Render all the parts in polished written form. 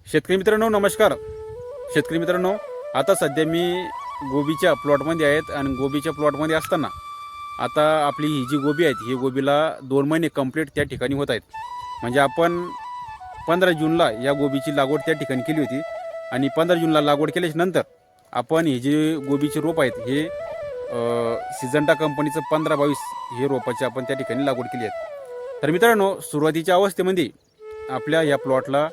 शेतकरी मित्रांनो नमस्कार. शेतकरी मित्रांनो, आता सध्या मी गोबीच्या प्लॉटमध्ये आहेत आणि गोबीच्या प्लॉटमध्ये असताना आता आपली ही जी गोबी आहेत, ही गोबीला 2 महिने कंप्लीट त्या ठिकाणी होत आहेत. म्हणजे आपण 15 जूनला या गोबीची लागवड त्या ठिकाणी केली होती आणि 15 जूनला लागवड केल्याच्या नंतर आपण ही जी गोबीचे रोप आहेत हे सिजंटा कंपनीचं 15-22 हे रोपाचे आपण त्या ठिकाणी लागवड केली आहेत. तर मित्रांनो, सुरुवातीच्या अवस्थेमध्ये आपल्या या प्लॉटला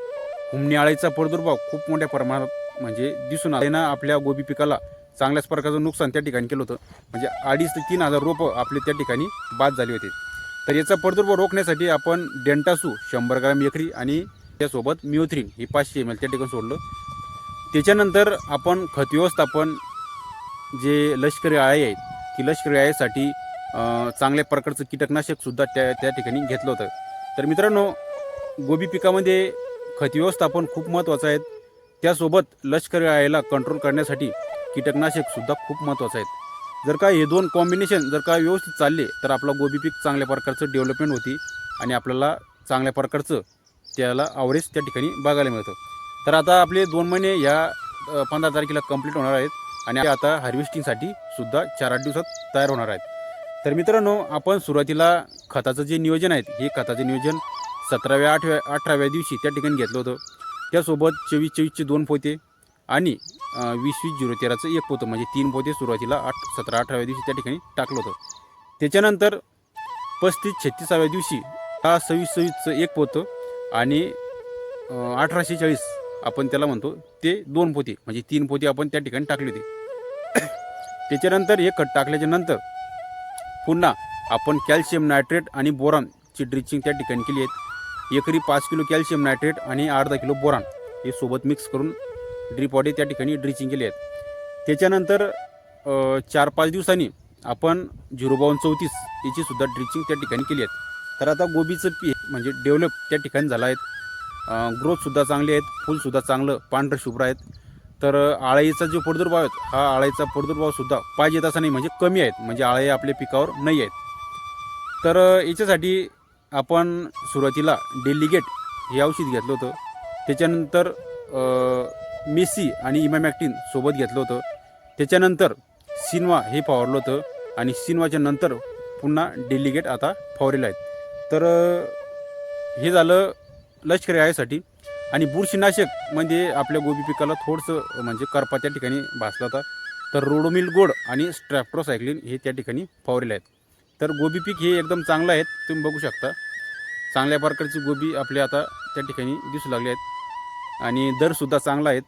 हुमणी अळीचा प्रादुर्भाव खूप मोठ्या प्रमाणात म्हणजे दिसून आला ना. आपल्या गोबी पिकाला चांगल्याच प्रकारचं नुकसान त्या ठिकाणी केलं होतं. म्हणजे 2,500 ते 3,000 रोपं आपले त्या ठिकाणी बाद झाले होते. तर याचा प्रादुर्भाव रोखण्यासाठी आपण डेंटासू 100 ग्रॅम एकरी आणि त्यासोबत मिओथ्रीन ही 500 ml त्या ठिकाणी सोडलं. त्याच्यानंतर आपण खत व्यवस्थापन जे लष्करी अळी आहेत, की लष्करी अळीसाठी चांगल्या प्रकारचं कीटकनाशकसुद्धा त्या ठिकाणी घेतलं होतं. तर मित्रांनो, गोबी पिकामध्ये खत व्यवस्थापन खूप महत्त्वाचं आहे. त्यासोबत लष्करी अळीला कंट्रोल करण्यासाठी कीटकनाशकसुद्धा खूप महत्त्वाचं आहे. जर का हे दोन कॉम्बिनेशन जर का व्यवस्थित चालले तर आपला गोबी पीक चांगल्या प्रकारचं डेव्हलपमेंट होती आणि आपल्याला चांगल्या प्रकारचं त्याला ॲव्हरेज त्या ठिकाणी बघायला मिळतं. तर आता आपले 2 महिने या 15 तारखेला कंप्लीट होणार आहेत आणि आता हार्वेस्टिंगसाठी सुद्धा 4-8 दिवसात तयार होणार आहेत. तर मित्रांनो, आपण सुरुवातीला खताचं जे नियोजन आहे, हे खताचं नियोजन 17व्या 18व्या दिवशी त्या ठिकाणी घेतलं होतं. त्यासोबत 24-24चे 2 पोते आणि 20-20-0-13चं 1 पोतं, म्हणजे 3 पोते सुरुवातीला 17-18व्या दिवशी त्या ठिकाणी टाकलं होतं. त्याच्यानंतर 35-36व्या दिवशी 26-26चं 1 पोतं आणि 1840 आपण त्याला म्हणतो ते 2 पोते, म्हणजे 3 पोते आपण त्या ठिकाणी टाकले होते. त्याच्यानंतर हे खत टाकल्याच्या नंतर पुन्हा आपण कॅल्शियम नायट्रेट आणि बोरॉनची ड्रिचिंग त्या ठिकाणी केली आहेत. एकरी 5 किलो कॅल्शियम नायट्रेट आणि अर्धा किलो बोरॉन हे सोबत मिक्स करून ड्रीपवाटे त्या ठिकाणी ड्रिचिंग केली आहेत. त्याच्यानंतर 4-5 दिवसांनी आपण 052-34 याची सुद्धा ड्रिचिंग त्या ठिकाणी केली आहेत. तर आता गोबीचं पीक म्हणजे डेव्हलप त्या ठिकाणी झालं आहे. ग्रोथसुद्धा चांगली आहेत, फुलसुद्धा चांगलं पांढरं शुभ्र आहेत. तर आळीचा जो प्रादुर्भाव आहे, हा आळीचा प्रादुर्भावसुद्धा पाहिजे तसा नाही, म्हणजे कमी आहेत, म्हणजे आळे आपल्या पिकावर नाही आहेत. तर याच्यासाठी आपण सुरुवातीला डेलिगेट हे औषध घेतलं होतं. त्याच्यानंतर मेसी आणि इमॅमॅक्टिन सोबत घेतलं होतं. त्याच्यानंतर सिनवा हे फवारलं होतं आणि सिनवाच्या नंतर पुन्हा डेलिगेट आता फवारलेलं आहेत. तर हे झालं लष्करी अळीसाठी. आणि बुरशीनाशक म्हणजे आपल्या गोबी पिकाला थोडंसं म्हणजे करपा त्या ठिकाणी भासला होता. तर रोडोमिल गोड आणि स्ट्रॅप्टोसायक्लिन हे त्या ठिकाणी फवारले आहेत. तर गोबी पीक हे एकदम चांगलं आहेत, तुम्ही बघू शकता. चांगल्या प्रकारची गोबी आपल्या आता त्या ठिकाणी दिसू लागली आहेत आणि दरसुद्धा चांगला आहेत.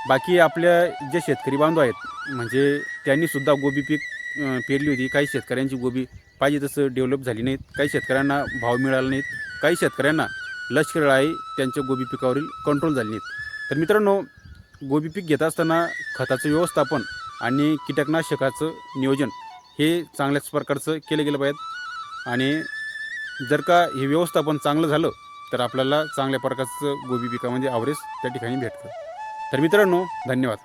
बाकी आपल्या जे शेतकरी बांधव आहेत, म्हणजे त्यांनीसुद्धा गोबी पीक पेरली होती. काही शेतकऱ्यांची गोबी पाहिजे तसं डेव्हलप झाली नाहीत, काही शेतकऱ्यांना भाव मिळाला नाहीत, काही शेतकऱ्यांना लष्करी अळी त्यांच्या गोबी पिकावरील कंट्रोल झाली नाहीत. तर मित्रांनो, गोबी पीक घेत असताना खताचं व्यवस्थापन आणि कीटकनाशकाचं नियोजन हे चांगल्याच प्रकारचं केलं गेलं पाहिजे. आणि जर का हे व्यवस्थापन चांगलं झालं तर आपल्याला चांगल्या प्रकारचं गोबी पिकामध्ये ॲव्हरेज त्या ठिकाणी भेटतं. तर मित्रांनो, धन्यवाद.